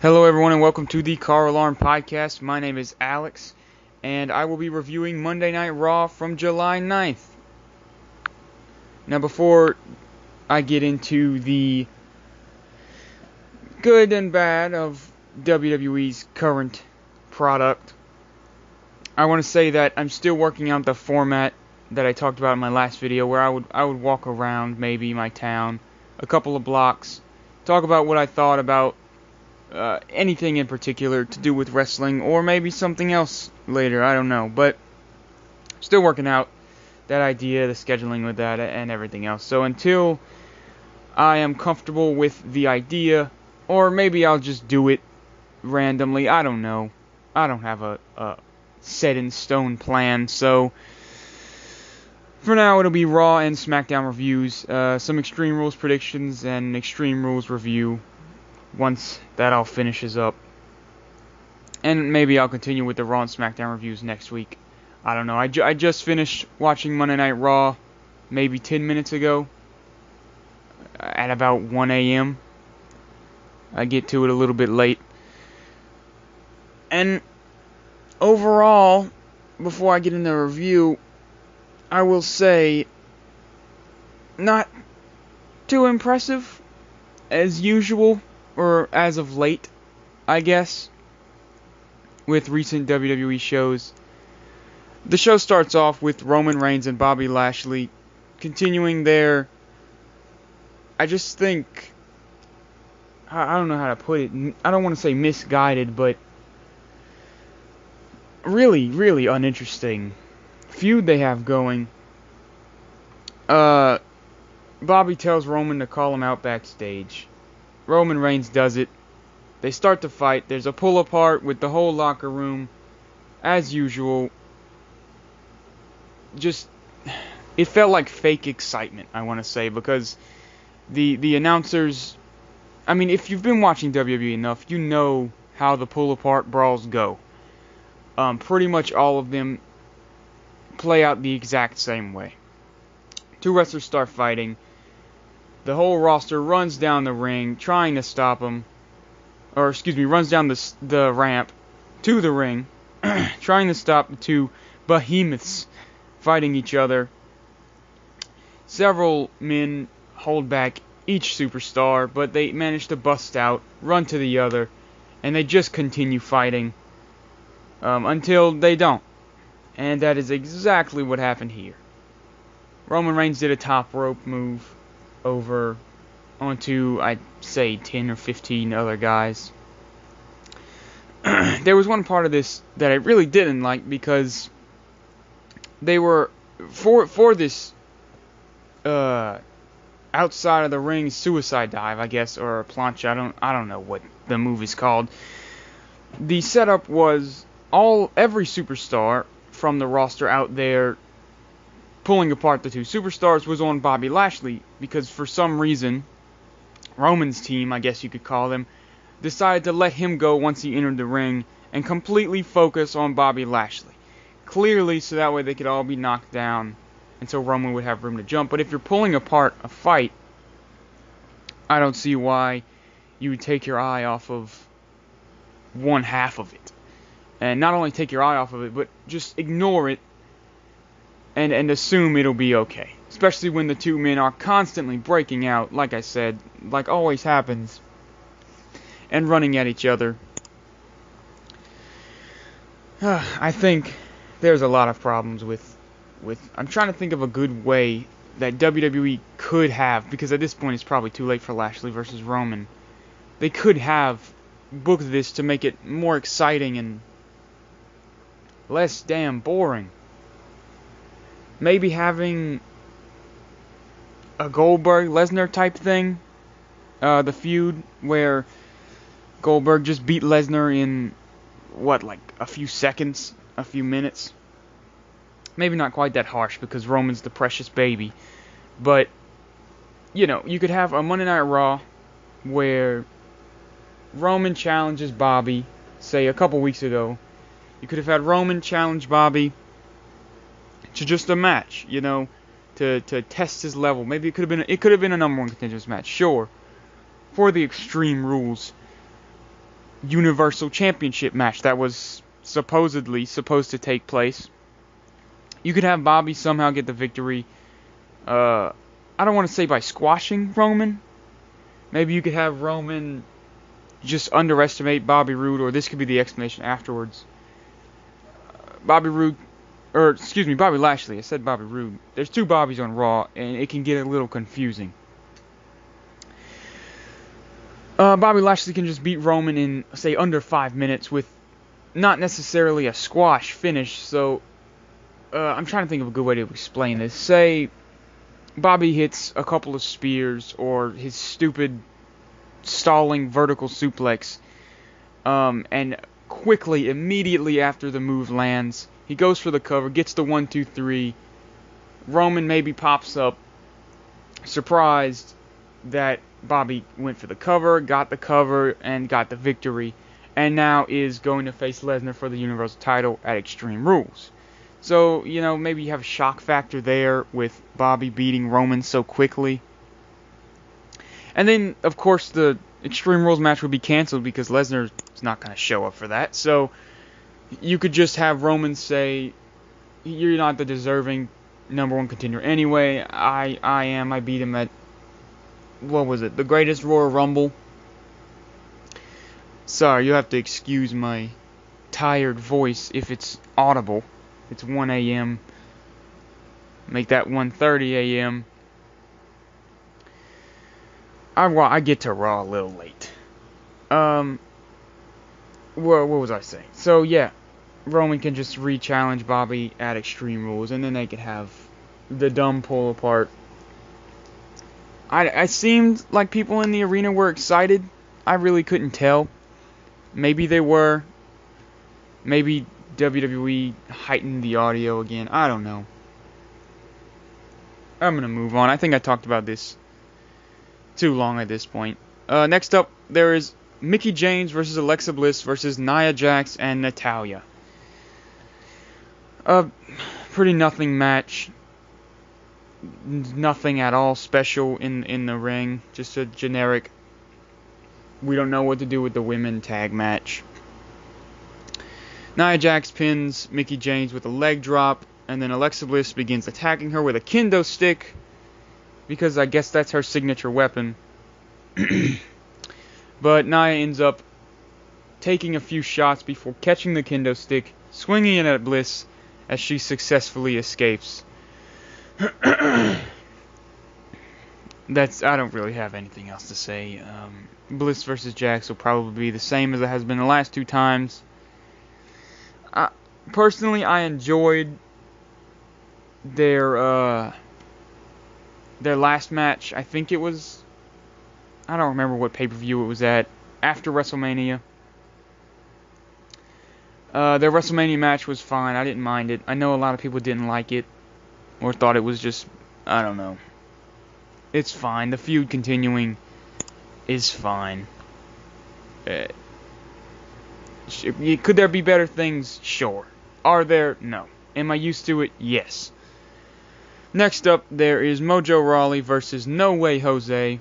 Hello everyone and welcome to the CarAlarm podcast. My name is Alex and I will be reviewing Monday Night RAW from July 9th. Now before I get into the good and bad of WWE's current product, I want to say that I'm still working out the format that I talked about in my last video, where I would walk around maybe my town, a couple of blocks, talk about what I thought about anything in particular to do with wrestling, or maybe something else later, I don't know, but still working out that idea, the scheduling with that, and everything else. So until I am comfortable with the idea, or maybe I'll just do it randomly, I don't know. I don't have a set in stone plan, so for now it'll be Raw and SmackDown reviews, some Extreme Rules predictions, and Extreme Rules review once that all finishes up. And maybe I'll continue with the Raw and SmackDown reviews next week. I don't know. I just finished watching Monday Night Raw maybe 10 minutes ago at about 1 a.m. I get to it a little bit late. And overall, before I get into the review, I will say not too impressive as usual. Or as of late, I guess, with recent WWE shows. The show starts off with Roman Reigns and Bobby Lashley continuing their, I just think, I don't know how to put it, I don't want to say misguided, but really uninteresting feud they have going. Bobby tells Roman to call him out backstage. Roman Reigns does it. They start to fight. There's a pull apart with the whole locker room, as usual. Just, it felt like fake excitement, I want to say, because the announcers, I mean, if you've been watching WWE enough, you know how the pull apart brawls go. Pretty much all of them play out the exact same way. Two wrestlers start fighting. The whole roster runs down the ring, trying to stop them. Or, excuse me, runs down the ramp to the ring, trying to stop the two behemoths fighting each other. Several men hold back each superstar, but they manage to bust out, run to the other, and they just continue fighting until they don't. And that is exactly what happened here. Roman Reigns did a top rope move over onto, I'd say, 10 or 15 other guys. There was one part of this that I really didn't like, because they were, for this outside of the ring suicide dive, I guess, or a plancha, I don't know what the move is called. The setup was every superstar from the roster out there pulling apart the two superstars was on Bobby Lashley, because for some reason Roman's team, I guess you could call them, decided to let him go once he entered the ring and completely focus on Bobby Lashley. Clearly, so that way they could all be knocked down and so Roman would have room to jump. But if you're pulling apart a fight, I don't see why you would take your eye off of one half of it. And not only take your eye off of it, but just ignore it and assume it'll be okay. Especially when the two men are constantly breaking out, like I said, like always happens, and running at each other. I think there's a lot of problems with I'm trying to think of a good way that WWE could have, because at this point it's probably too late for Lashley versus Roman. They could have booked this to make it more exciting and less damn boring. Maybe having a Goldberg-Lesnar type thing. The feud where Goldberg just beat Lesnar in, like a few seconds, a few minutes. Maybe not quite that harsh, because Roman's the precious baby. But, you know, you could have a Monday Night Raw where Roman challenges Bobby, say a couple weeks ago. You could have had Roman challenge Bobby to just a match, you know, to test his level. Maybe it could have been a number one contenders match, sure, for the Extreme Rules. Universal Championship match that was supposedly supposed to take place. You could have Bobby somehow get the victory. I don't want to say by squashing Roman. Maybe you could have Roman just underestimate Bobby Roode, or this could be the explanation afterwards. Bobby Lashley. I said Bobby Roode. There's two Bobbys on Raw, and it can get a little confusing. Bobby Lashley can just beat Roman in, say, under 5 minutes with not necessarily a squash finish. So, I'm trying to think of a good way to explain this. Say, Bobby hits a couple of spears, or his stupid stalling vertical suplex, and quickly, immediately after the move lands, he goes for the cover, gets the 1, 2, 3. Roman maybe pops up, surprised that Bobby went for the cover, and got the victory, and now is going to face Lesnar for the Universal title at Extreme Rules. So, maybe you have a shock factor there with Bobby beating Roman so quickly. And then, of course, the Extreme Rules match would be canceled because Lesnar is not going to show up for that. So, you could just have Roman say, you're not the deserving number one contender anyway. I am. I beat him at, what was it, the Greatest Royal Rumble. Sorry, you have to excuse my tired voice if it's audible. It's 1 a.m. Make that 1:30 a.m. I get to Raw a little late. What was I saying? So, yeah. Roman can just re-challenge Bobby at Extreme Rules, and then they could have the dumb pull apart. I seemed like people in the arena were excited. I really couldn't tell. Maybe they were. Maybe WWE heightened the audio again. I don't know. I'm going to move on. I think I talked about this too long at this point. Next up, there is Mickie James versus Alexa Bliss versus Nia Jax and Natalya. Pretty nothing match. Nothing at all special in the ring. Just a generic, we don't know what to do with the women tag match. Nia Jax pins Mickie James with a leg drop, and then Alexa Bliss begins attacking her with a kendo stick, because I guess that's her signature weapon. But Nia ends up taking a few shots before catching the kendo stick, swinging it at Bliss as she successfully escapes. I don't really have anything else to say. Bliss versus Jax will probably be the same as it has been the last two times. Personally, I enjoyed their last match. I think it was, I don't remember what pay-per-view it was at, after WrestleMania. Their WrestleMania match was fine. I didn't mind it. I know a lot of people didn't like it, or thought it was just, I don't know. It's fine. The feud continuing is fine. Could there be better things? Sure. Are there? No. Am I used to it? Yes. Next up, there is Mojo Rawley versus No Way Jose.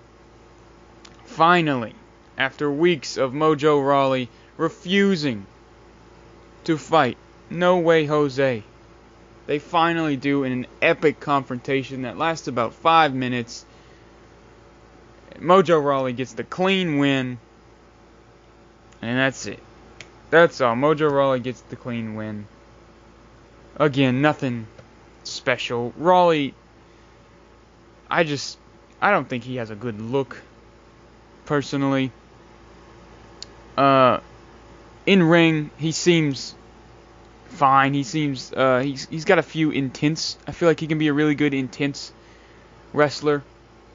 Finally, after weeks of Mojo Rawley refusing to fight No Way Jose, they finally do in an epic confrontation that lasts about 5 minutes. Mojo Rawley gets the clean win, and that's it. That's all. Mojo Rawley gets the clean win. Again, nothing special. Rawley, I don't think he has a good look, personally. In ring, he seems fine. He seems, he's got a few intense, I feel like he can be a really good intense wrestler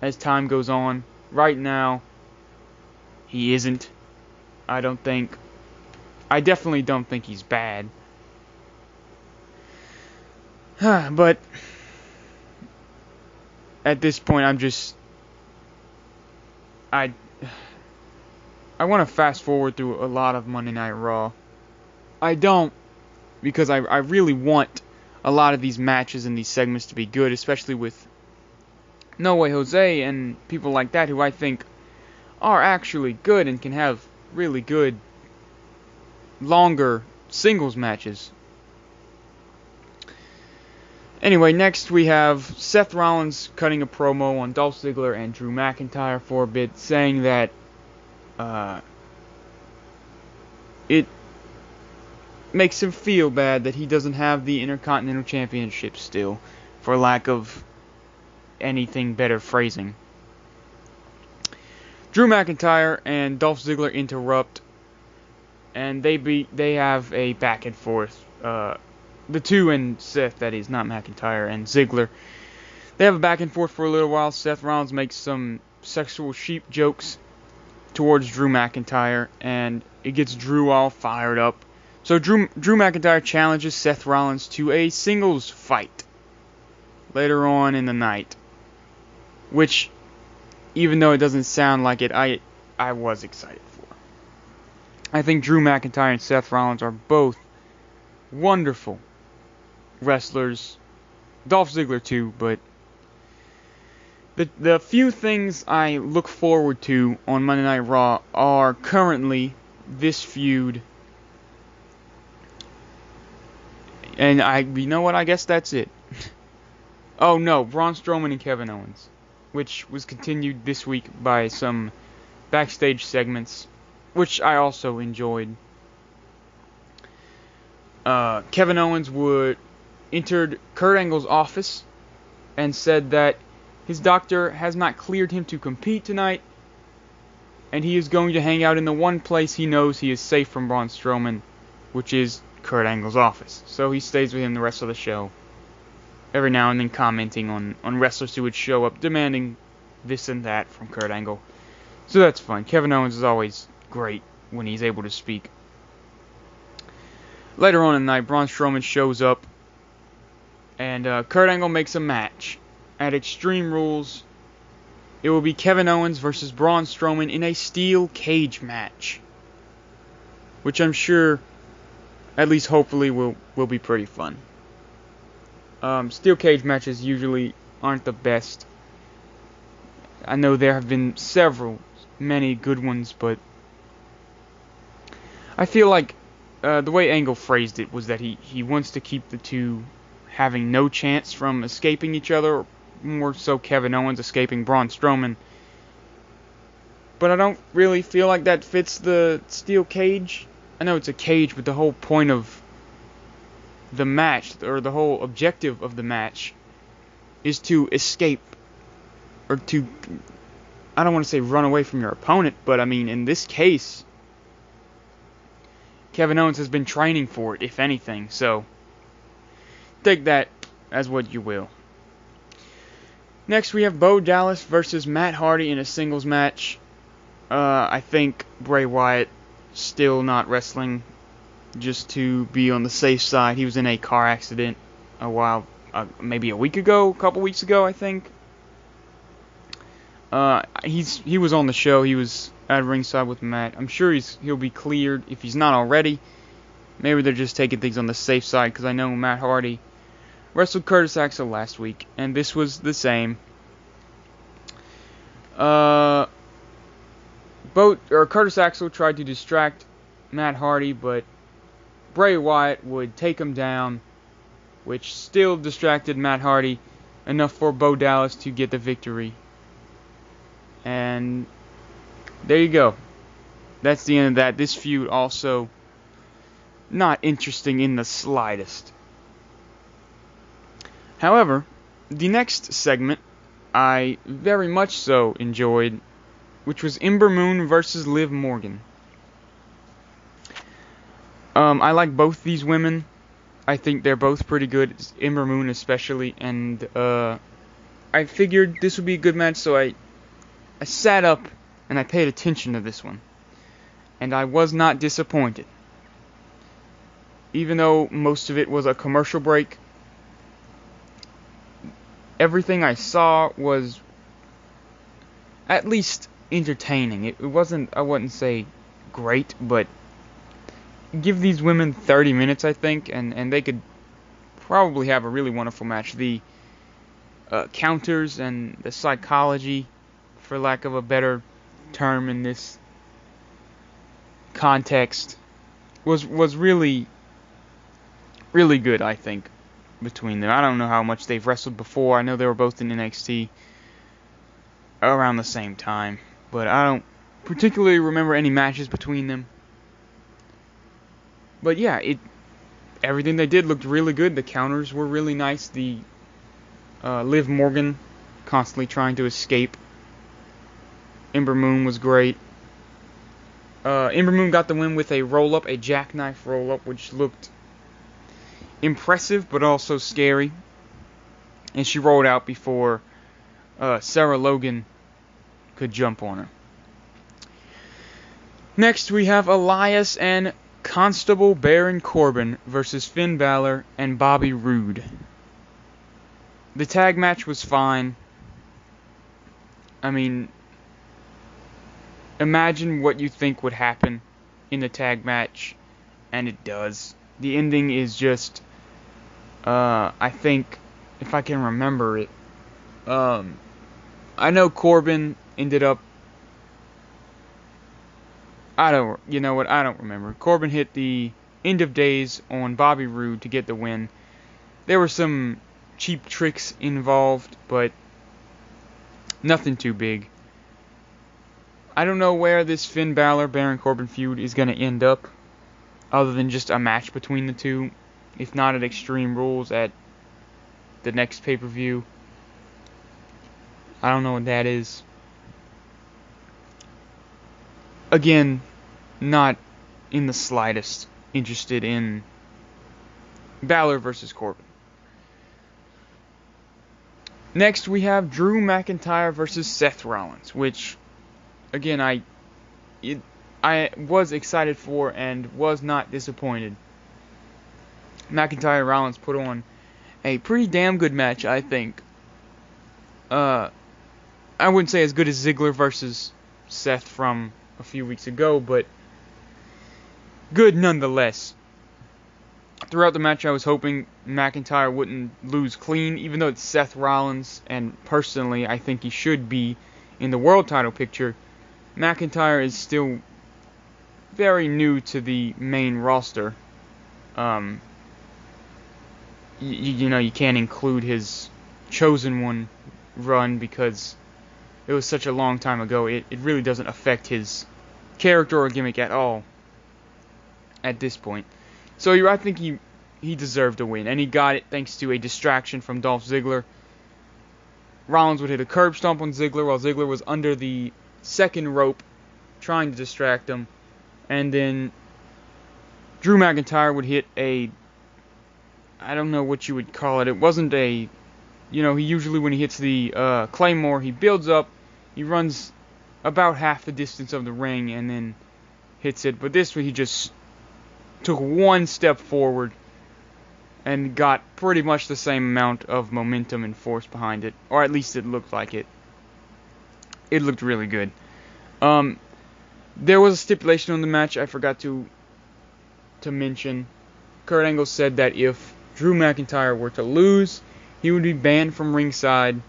as time goes on. Right now, he isn't. I definitely don't think he's bad. But at this point, I want to fast forward through a lot of Monday Night Raw. I don't, because I really want a lot of these matches and these segments to be good, especially with No Way Jose and people like that who I think are actually good and can have really good longer singles matches. Anyway, next we have Seth Rollins cutting a promo on Dolph Ziggler and Drew McIntyre for a bit, saying that it makes him feel bad that he doesn't have the Intercontinental Championship still, for lack of anything better phrasing. Drew McIntyre and Dolph Ziggler interrupt, and they have a back and forth. The two and Seth, that is, not McIntyre and Ziggler. They have a back and forth for a little while. Seth Rollins makes some sexual sheep jokes towards Drew McIntyre, and it gets Drew all fired up. So Drew McIntyre challenges Seth Rollins to a singles fight later on in the night, which, even though it doesn't sound like it, I was excited for. I think Drew McIntyre and Seth Rollins are both wonderful wrestlers. Dolph Ziggler too, but the few things I look forward to on Monday Night Raw are currently this feud. And you know what, I guess that's it. Oh no, Braun Strowman and Kevin Owens, which was continued this week by some backstage segments, which I also enjoyed. Kevin Owens entered Kurt Angle's office and said that his doctor has not cleared him to compete tonight, and he is going to hang out in the one place he knows he is safe from Braun Strowman, which is Kurt Angle's office. So he stays with him the rest of the show, every now and then commenting on wrestlers who would show up demanding this and that from Kurt Angle. So that's fun. Kevin Owens is always great when he's able to speak. Later on in the night, Braun Strowman shows up, and Kurt Angle makes a match. At Extreme Rules, it will be Kevin Owens versus Braun Strowman in a steel cage match, which I'm sure, at least hopefully, will be pretty fun. Steel cage matches usually aren't the best. I know there have been many good ones, but I feel like the way Angle phrased it was that he wants to keep the two having no chance from escaping each other, or more so Kevin Owens escaping Braun Strowman. But I don't really feel like that fits the steel cage. I know it's a cage, but the whole point of the match, or the whole objective of the match, is to escape, or to, I don't want to say run away from your opponent, but I mean, in this case, Kevin Owens has been training for it, if anything, so take that as what you will. Next, we have Bo Dallas versus Matt Hardy in a singles match. I think Bray Wyatt still not wrestling, just to be on the safe side. He was in a car accident maybe a couple weeks ago, I think. He was on the show. He was at ringside with Matt. I'm sure he'll be cleared if he's not already. Maybe they're just taking things on the safe side, because I know Matt Hardy wrestled Curtis Axel last week, and this was the same. Curtis Axel tried to distract Matt Hardy, but Bray Wyatt would take him down, which still distracted Matt Hardy enough for Bo Dallas to get the victory. And there you go. That's the end of that. This feud also not interesting in the slightest. However, the next segment I very much so enjoyed, which was Ember Moon versus Liv Morgan. I like both these women. I think they're both pretty good, Ember Moon especially, and I figured this would be a good match, so I sat up and I paid attention to this one. And I was not disappointed. Even though most of it was a commercial break, everything I saw was at least entertaining. It wasn't, I wouldn't say great, but give these women 30 minutes, I think, and they could probably have a really wonderful match. The counters and the psychology, for lack of a better term in this context, was really really good, I think, between them. I don't know how much they've wrestled before. I know they were both in NXT around the same time, but I don't particularly remember any matches between them. But yeah, everything they did looked really good. The counters were really nice. The Liv Morgan constantly trying to escape. Ember Moon was great. Ember Moon got the win with a roll-up, a jackknife roll-up, which looked impressive but also scary. And she rolled out before Sarah Logan could jump on her. Next, we have Elias and Constable Baron Corbin versus Finn Balor and Bobby Roode. The tag match was fine. I mean, imagine what you think would happen in the tag match, and it does. The ending is just, I think, if I can remember it, I know Corbin ended up, you know what, I don't remember. Corbin hit the end of days on Bobby Roode to get the win. There were some cheap tricks involved, but nothing too big. I don't know where this Finn Balor Baron Corbin feud is going to end up, other than just a match between the two, if not at Extreme Rules at the next pay-per-view. I don't know what that is. Again, not in the slightest interested in Balor versus Corbin. Next, we have Drew McIntyre versus Seth Rollins, which, again, I was excited for and was not disappointed. McIntyre and Rollins put on a pretty damn good match, I think. I wouldn't say as good as Ziggler versus Seth from a few weeks ago, but good nonetheless. Throughout the match, I was hoping McIntyre wouldn't lose clean, even though it's Seth Rollins, and personally, I think he should be in the world title picture. McIntyre is still very new to the main roster. You know, you can't include his Chosen One run because it was such a long time ago. It really doesn't affect his character or gimmick at all at this point. So I think he deserved a win, and he got it thanks to a distraction from Dolph Ziggler. Rollins would hit a curb stomp on Ziggler while Ziggler was under the second rope trying to distract him, and then Drew McIntyre would hit a, I don't know what you would call it. It wasn't a, you know, he usually when he hits the Claymore, he builds up, he runs about half the distance of the ring and then hits it. But this one he just took one step forward and got pretty much the same amount of momentum and force behind it, or at least it looked like it. It looked really good. There was a stipulation on the match I forgot to mention. Kurt Angle said that if Drew McIntyre were to lose, he would be banned from ringside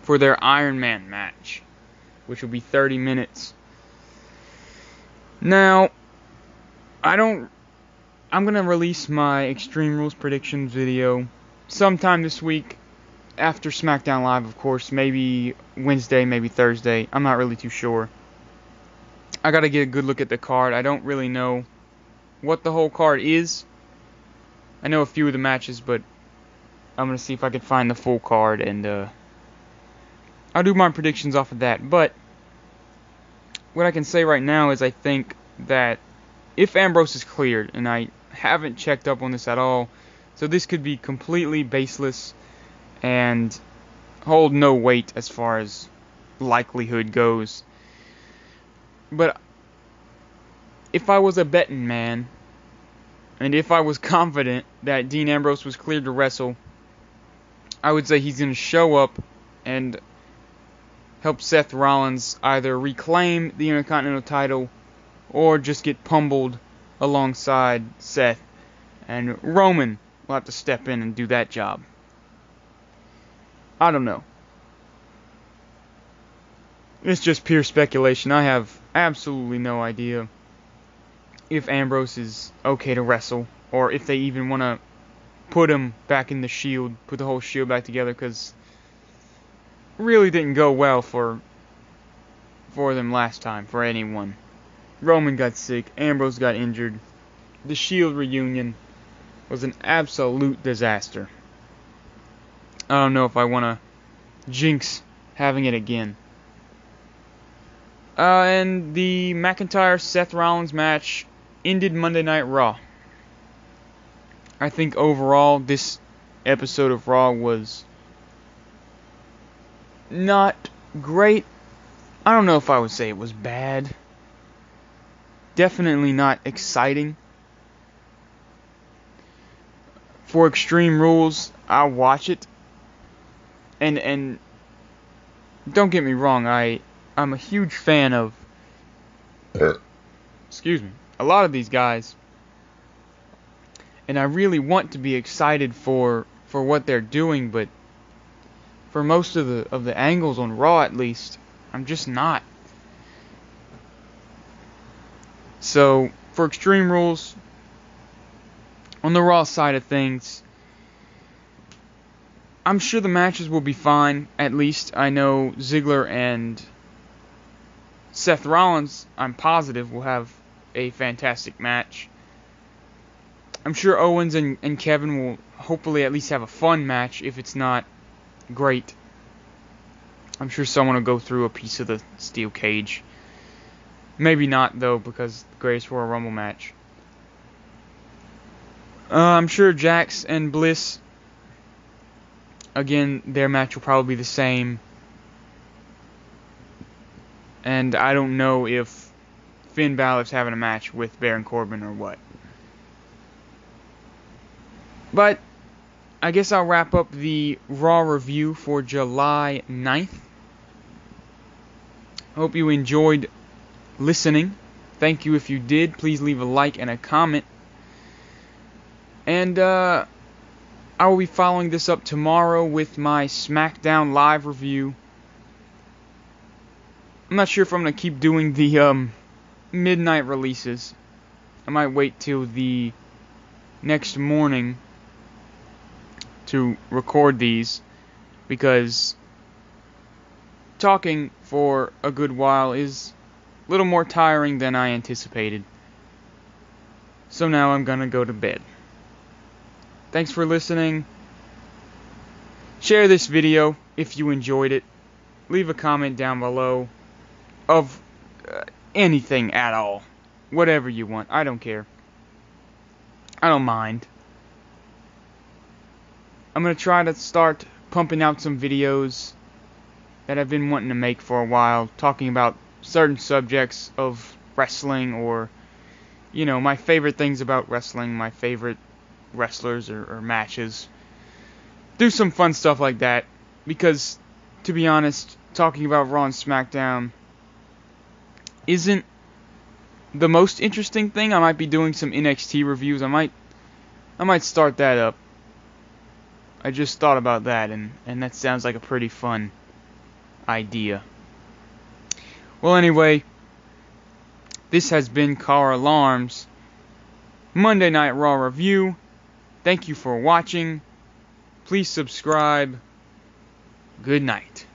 for their Iron Man match, which will be 30 minutes. Now, I'm going to release my Extreme Rules predictions video sometime this week, after SmackDown Live, of course, maybe Wednesday, maybe Thursday. I'm not really too sure. I got to get a good look at the card. I don't really know what the whole card is. I know a few of the matches, but I'm going to see if I can find the full card, and I'll do my predictions off of that. But what I can say right now is I think that if Ambrose is cleared, and I haven't checked up on this at all, so this could be completely baseless and hold no weight as far as likelihood goes. But if I was a betting man, and if I was confident that Dean Ambrose was cleared to wrestle, I would say he's going to show up and help Seth Rollins either reclaim the Intercontinental title or just get pummeled alongside Seth, and Roman will have to step in and do that job. I don't know. It's just pure speculation. I have absolutely no idea. if Ambrose is okay to wrestle, or if they even want to put him back in the Shield, put the whole Shield back together, because really didn't go well for them last time, for anyone. Roman got sick, Ambrose got injured. The Shield reunion was an absolute disaster. I don't know if I want to jinx having it again. And the McIntyre-Seth Rollins match ended Monday Night Raw. I think overall this episode of Raw was not great. I don't know if I would say it was bad. Definitely not exciting. For Extreme Rules, I'll watch it. And don't get me wrong, I'm a huge fan of excuse me, a lot of these guys. And I really want to be excited for what they're doing, but for most of the angles on Raw, at least, I'm just not. So, for Extreme Rules, on the Raw side of things, I'm sure the matches will be fine. At least I know Ziggler and Seth Rollins, I'm positive, will have a fantastic match. I'm sure Owens and Kevin will hopefully at least have a fun match, if it's not great. I'm sure someone will go through a piece of the steel cage. Maybe not, though, because the Greatest Royal Rumble match. I'm sure Jax and Bliss, again, their match will probably be the same. And I don't know if Finn Balor's having a match with Baron Corbin or what. But I guess I'll wrap up the Raw review for July 9th. Hope you enjoyed listening. Thank you if you did. Please leave a like and a comment. And I will be following this up tomorrow with my SmackDown Live review. I'm not sure if I'm going to keep doing the midnight releases. I might wait till the next morning to record these, because talking for a good while is a little more tiring than I anticipated. So now I'm gonna go to bed. Thanks for listening. Share this video if you enjoyed it. Leave a comment down below of anything at all. Whatever you want. I don't care. I don't mind. I'm going to try to start pumping out some videos that I've been wanting to make for a while, talking about certain subjects of wrestling, or, you know, my favorite things about wrestling, my favorite wrestlers or matches. Do some fun stuff like that, because, to be honest, talking about Raw and SmackDown isn't the most interesting thing. I might be doing some NXT reviews. I might start that up. I just thought about that, and that sounds like a pretty fun idea. Well, anyway, this has been CarAlarm's Monday Night Raw review. Thank you for watching. Please subscribe. Good night.